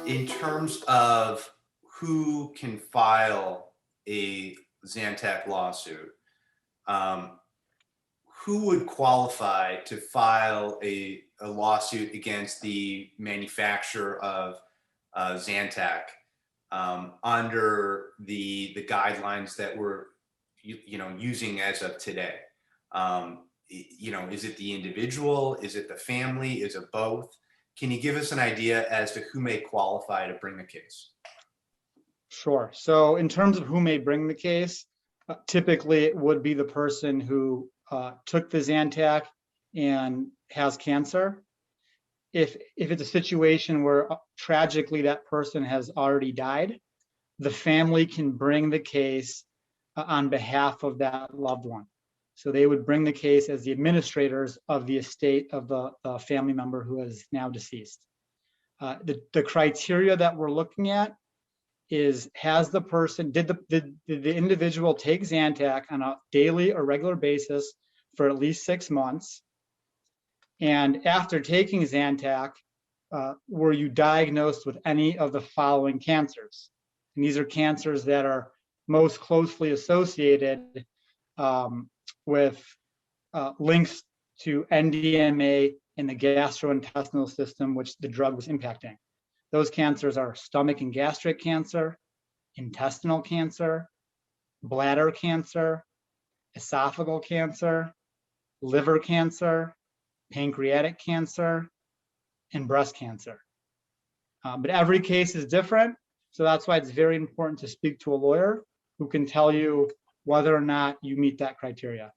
In terms of who can file a Zantac lawsuit, um, who would qualify to file a lawsuit against the manufacturer of Zantac under the guidelines that we're using as of today? Is it the individual? Is it the family? Is it both? Can you give us an idea as to who may qualify to bring the case? Sure. So in terms of who may bring the case, typically it would be the person who took the Zantac and has cancer. If it's a situation where tragically that person has already died, the family can bring the case on behalf of that loved one. So they would bring the case as the administrators of the estate of the family member who is now deceased. The criteria that we're looking at is, has the person, did the individual take Zantac on a daily or regular basis for at least 6 months? And after taking Zantac, were you diagnosed with any of the following cancers? And these are cancers that are most closely associated with links to NDMA in the gastrointestinal system, which the drug was impacting. Those cancers are stomach and gastric cancer, intestinal cancer, bladder cancer, esophageal cancer, liver cancer, pancreatic cancer, and breast cancer. But every case is different, so that's why it's very important to speak to a lawyer who can tell you whether or not you meet that criteria.